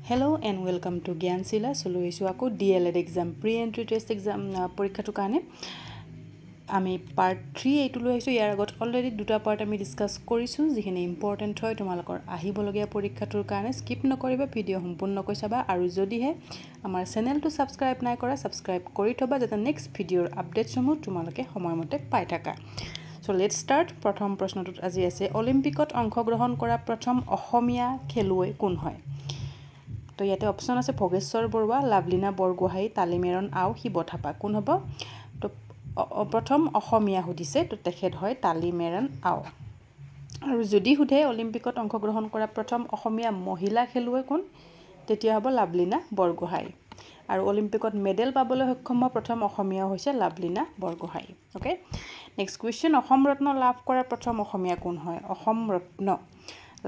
Hello and welcome to Gyansila. So লৈছো আকৌ DLED exam pre-entry test exam পৰীক্ষাটো কাৰণে আমি part 3 এইটো লৈছো ইয়াৰ আগত অলৰেডি দুটা পাৰ্ট আমি ডিসকাস কৰিছো যিখিনি ইম্পৰ্টেন্ট হয় তোমালোকৰ আহিবলগীয়া পৰীক্ষাটোৰ কাৰণে স্কিপ নকৰিবা ভিডিও সম্পূৰ্ণকৈ চাবা আৰু যদিহে আমাৰ চেনেলটো সাবস্ক্ৰাইব নাই কৰা সাবস্ক্ৰাইব কৰি থবা যাতে নেক্সট ভিডিওৰ আপডেটসমূহ তোমালোকে সময়মতে পাই থাকা So let's start প্ৰথম প্ৰশ্নটোত আজি আছে অলিম্পিকত অংশগ্ৰহণ কৰা প্ৰথম অসমীয়া খেলুৱৈ কোন হয় তো ইয়াতে অপচন আছে ভগেশ্বৰ বৰুৱা লাভলিনা বৰগোহাঁই তালিমেৰন আও শিবথাপা কোন হ'ব তো প্ৰথম অসমীয়া সুধিছে তো তেখেত হয় তালিমেৰন আও আৰু যদি সুধে অলিম্পিকত অংশগ্ৰহণ কৰা প্ৰথম অসমীয়া মহিলা খেলুৱৈ কোন তেতিয়া হ'ব লাভলিনা বৰগোহাঁই আৰু অলিম্পিকত মেডেল পাবলৈ সক্ষম হোৱা প্ৰথম অসমীয়া হৈছে Lovlina Borgohain okay next question Assam Ratna লাভ কৰা প্ৰথম অসমীয়া কোন হয় অসম ৰত্ন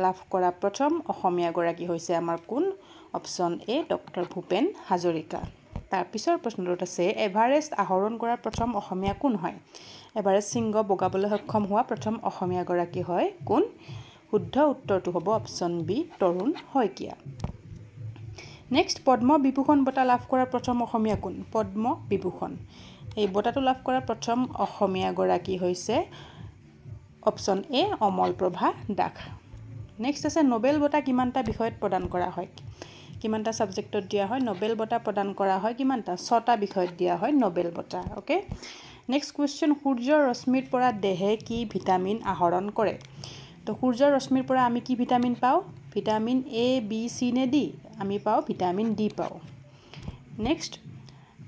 লাভ কৰা প্ৰথম অসমীয়া গৰাকী হৈছে আমাৰ কোন অপচন এ ডক্টৰ ভূপেন হাজৰিকা তাৰ পিছৰ প্ৰশ্নটোত আছে এভাৰেষ্ট আহৰণ কৰা প্ৰথম অসমীয়া কোন হয় এভাৰেষ্ট শৃংগ বগাবলৈ সক্ষম হোৱা প্ৰথম অসমীয়া গৰাকী হয় কোন শুদ্ধ উত্তৰটো হ'ব অপচন বি তৰুণ শইকীয়া নেক্সট পদ্ম বিভূষণ বঁটা লাভ কৰা প্ৰথম অসমীয়া কোন পদ্ম বিভূষণ এই বঁটাটো লাভ কৰা প্ৰথম অসমীয়া গৰাকী হৈছে অপচন এ অমলপ্ৰভা দাস নেক্সট আছে নোবেল বঁটা কিমানটা বিষয়ত প্ৰদান কৰা হয় কিমানটা সাবজেক্টত দিয়া হয় নোবেল বঁটা প্ৰদান কৰা হয় কিমানটা 6টা বিষয়ত দিয়া হয় নোবেল বঁটা ওকে নেক্সট কোৱেশ্চন সূৰ্যৰ ৰশ্মিৰ পৰা দেহে কি ভিটামিন আহৰণ কৰে তো সূৰ্যৰ ৰশ্মিৰ পৰা আমি কি ভিটামিন পাও ভিটামিন এ বি সি নে ডি আমি পাও ভিটামিন ডি পাও নেক্সট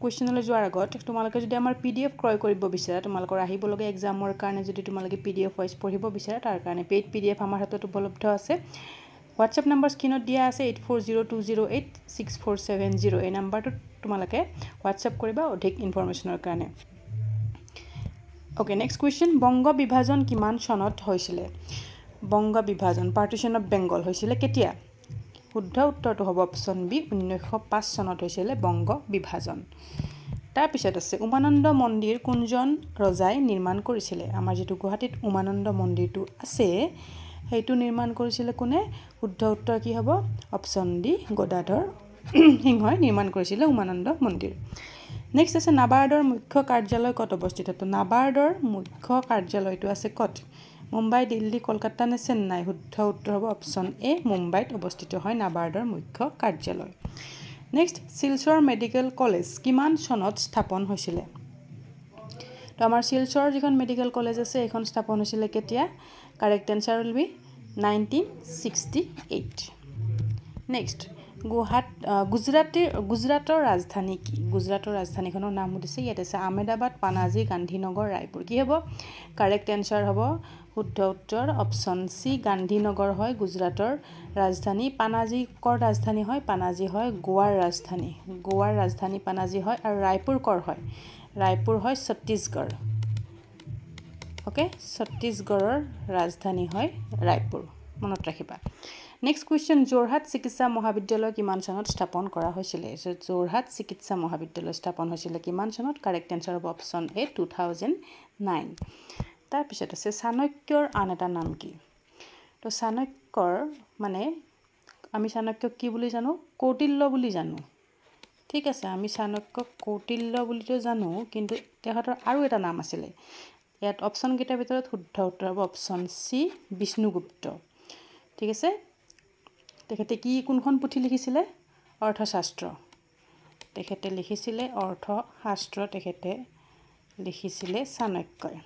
কোৱেশ্চনলৈ যোৱাৰ আগত তোমালোকে যদি আমাৰ পিডিএফ ক্ৰয় কৰিব বিচাৰা তোমালোকৰ আহিবলগীয়া এক্সামৰ কাৰণে যদি তোমালোকে পিডিএফ ওয়াইজ পঢ়িব বিচাৰা তাৰ কাৰণে পেইড পিডিএফ আমাৰ হাতত উপলব্ধ আছে WhatsApp number স্ক্ৰিনত দিয়া আছে 8402086470 এই নম্বৰটো তোমালোকে WhatsApp কৰিবা অধিক ইনফৰমেশনৰ কাৰণে ওকে নেক্সট কোৱেশ্চন বংগ বিভাজন কিমান চনত হৈছিল বংগ বিভাজন পাৰ্টিশন অফ বেংগল হৈছিল কেতিয়া শুদ্ধ উত্তৰটো হ'ব অপচন বি 1905 চনত হৈছিল বংগ বিভাজন তাৰ পিছত আছে উমানন্দ মন্দিৰ কোনজন ৰজাই নিৰ্মাণ কৰিছিল আমাৰ যেটো গুৱাহাটীত উমানন্দ মন্দিৰটো আছে হেতু নিৰ্মাণ কৰিছিল কোনে শুদ্ধ উত্তৰ কি হ'ব অপচন ডি গদাধৰ সিংহই নিৰ্মাণ কৰিছিল উমানন্দ মন্দিৰ নেক্সট আছে নাবাৰ্ডৰ মুখ্য কাৰ্যালয় কত অৱস্থিত তো নাবাৰ্ডৰ মুখ্য কাৰ্যালয়টো আছে কত মুম্বাই দিল্লী কলকাতা নে চেন্নাই শুদ্ধ উত্তৰ হ'ব অপচন এ মুম্বাইত অৱস্থিত হয় নাবাৰ্ডৰ মুখ্য কাৰ্যালয় নেক্সট শিলচৰ মেডিকেল কলেজ কিমান চনত স্থাপন হৈছিল তো আমাৰ শিলচৰ যিখন মেডিকেল কলেজ আছে এখন স্থাপন হৈছিল কেতিয়া correct answer will be 1968 next গুজৰাটৰ ৰাজধানী কি গুজৰাটৰ ৰাজধানীখনৰ নাম হৈছে ইয়াতে আছে আহমেদাবাদ পানাজী গান্ধীনগৰ ৰায়পুৰ কি হ'ব কাৰেক্ট আনসাৰ হ'ব শুদ্ধ উত্তৰ অপচন সি গান্ধীনগৰ হয় গুজৰাটৰ ৰাজধানী পানাজী কৰ ৰাজধানী হয় পানাজী হয় গোৱাৰ ৰাজধানী পানাজী হয় আৰু ৰায়পুৰ কৰ হয় ৰায়পুৰ হয় ছত্তীশগড় ওকে ছত্তীশগড়ৰ ৰাজধানী হয় ৰায়পুৰ মনত ৰাখিবা নেক্সট কোৱেশ্চন যোৰহাট চিকিৎসা মহাবিদ্যালয় কিমান চনত স্থাপন কৰা হৈছিল যোৰহাট চিকিৎসা মহাবিদ্যালয় স্থাপন হৈছিল কিমান চনত কাৰেক্ট আনসাৰ হ'ব অপচন এ 2009 তাৰ পিছত আছে চাণক্যৰ আন এটা নাম কি তো চাণক্যৰ মানে আমি চাণক্যক কি বুলি জানো কৌটিল্য বুলি জানো ঠিক আছে আমি চাণক্যক কৌটিল্য বুলিতো জানো কিন্তু তেখেতৰ আৰু এটা নাম আছিল ইয়াত অপচন কেইটাৰ ভিতৰত শুদ্ধ উত্তৰ হ'ব অপচন সি বিষ্ণুগুপ্ত ঠিক আছে তেখেতে কি কোনখন পুথি লিখিছিল অৰ্থশাস্ত্ৰ তেখেতে লিখিছিল অৰ্থশাস্ত্ৰ তেখেতে লিখিছিল চাণক্যই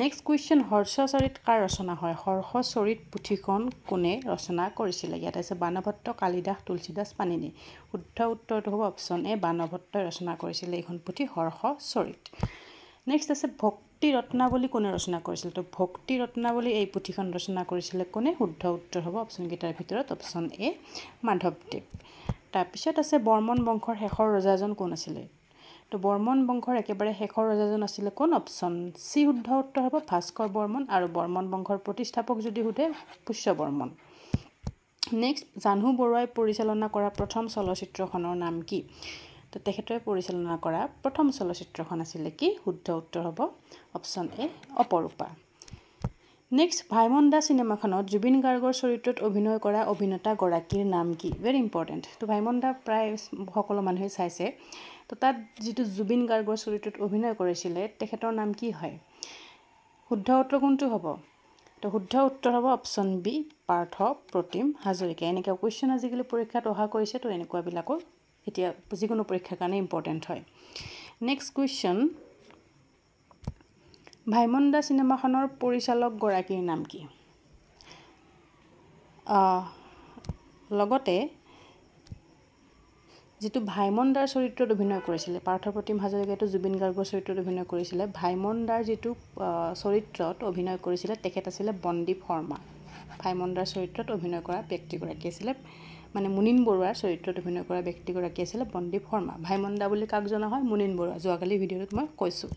নেক্সট কোৱেশ্চন হৰ্ষচৰিত কাৰ ৰচনা হয় হৰ্ষচৰিত পুথিখন কোনে ৰচনা কৰিছিল ইয়াত আছে বাণভট্ট কালিদাস তুলসীদাস পাণিনি শুদ্ধ উত্তৰটো হ'ব অপচন এ বাণভট্টই ৰচনা কৰিছিল এইখন পুথি হৰ্ষচৰিত নেক্সট আছে ভক্তি ৰত্নাৱলী কোনে ৰচনা কৰিছিল তো ভক্তি ৰত্নাৱলী এই পুথিখন ৰচনা কৰিছিল কোনে শুদ্ধ উত্তৰ হ'ব অপচন কেইটাৰ ভিতৰত অপচন এ মাধৱদেৱ তাৰ পিছত আছে বৰ্মন বংশৰ শেষৰ ৰজাজন কোন আছিল তো বৰ্মন বংশৰ একেবাৰে শেষৰ ৰজাজন আছিল কোন অপচন সি শুদ্ধ উত্তৰ হ'ব ভাস্কৰ বৰ্মন আৰু বৰ্মন বংশৰ প্ৰতিষ্ঠাপক যদি সুধে পুষ্য বৰ্মন নেক্সট জাহ্নু বৰুৱাই পৰিচালনা কৰা প্ৰথম চলচ্চিত্ৰখনৰ নাম কি তো তেখেতে পৰিচালনা কৰা প্ৰথম চলচ্চিত্ৰখন আছিল কি শুদ্ধ উত্তৰ হ'ব অপচন এ অপৰূপা নেক্সট ভাইমন দা চিনেমাখনত জুবিন গাৰ্গৰ চৰিত্ৰত অভিনয় কৰা অভিনেতা গৰাকীৰ নাম কি ভেৰি ইম্পৰ্টেণ্ট তো ভাইমন দা প্ৰায় সকলো মানুহে চাইছে তো তাত যিটো জুবিন গাৰ্গৰ চৰিত্ৰত অভিনয় কৰিছিলে তেখেতৰ নাম কি হয় শুদ্ধ উত্তৰ কোনটো হ'ব তো শুদ্ধ উত্তৰ হ'ব অপশ্যন বি পাৰ্থ প্ৰতিম হাজৰিকা এনেকুৱা কুৱেশ্যন আজিকালি পৰীক্ষাত অহা কৰিছে তো এনেকুৱাবিলাকৰ এতিয়া যিকোনো পৰীক্ষাৰ কাৰণে ইম্পৰ্টেণ্ট হয় নেক্সট কুৱেশ্যন ভাইমন দা চিনেমাখনৰ পৰিচালক গৰাকীৰ নাম কি লগতে যিটো ভাইমন দাৰ চৰিত্ৰত অভিনয় কৰিছিলে পাৰ্থ প্ৰতিম হাজৰিকাটো জুবিন গাৰ্গৰ চৰিত্ৰত অভিনয় কৰিছিলে ভাইমন দাৰ যিটো চৰিত্ৰত অভিনয় কৰিছিলে তেখেত আছিলে বন্দীপ শৰ্মা ভাইমন দাৰ চৰিত্ৰত অভিনয় কৰা ব্যক্তিগৰাকী আছিলে মানে মুনিন বৰুৱাৰ চৰিত্ৰত অভিনয় কৰা ব্যক্তিগৰাকী আছিলে বন্দীপ শৰ্মা ভাইমন দা বুলি কাক জনা হয় মুনিন বৰুৱা যোৱাকালি ভিডিঅ'টোত মই কৈছোঁ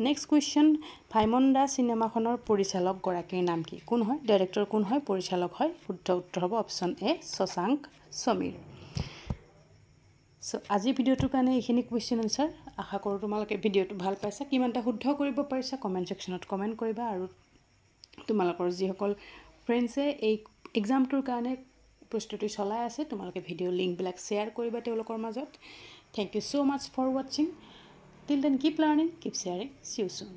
নেক্সট কুৱেশ্যন ভাইমন দা চিনেমাখনৰ পৰিচালক গৰাকীৰ নাম কি কোন হয় ডাইৰেক্টৰ কোন হয় পৰিচালক হয় শুদ্ধ উত্তৰ হ'ব option A Shashank Samir so আজি ভিডিঅ'টোৰ কাৰণে এইখিনি কুৱেশ্যন আনসাৰ আশা কৰোঁ তোমালোকে ভিডিঅ'টো ভাল পাইছা কিমানটা শুদ্ধ কৰিব পাৰিছা কমেণ্ট ছেকশ্যনত কমেণ্ট কৰিবা আৰু তোমালোকৰ যিসকল ফ্ৰেণ্ডছে এই এক্সামটোৰ কাৰণে প্ৰস্তুতি চলাই আছে তোমালোকে ভিডিঅ' লিংকবিলাক শ্বেয়াৰ কৰিবা তেওঁলোকৰ মাজত thank you so much for watching till then keep learning keep sharing see you soon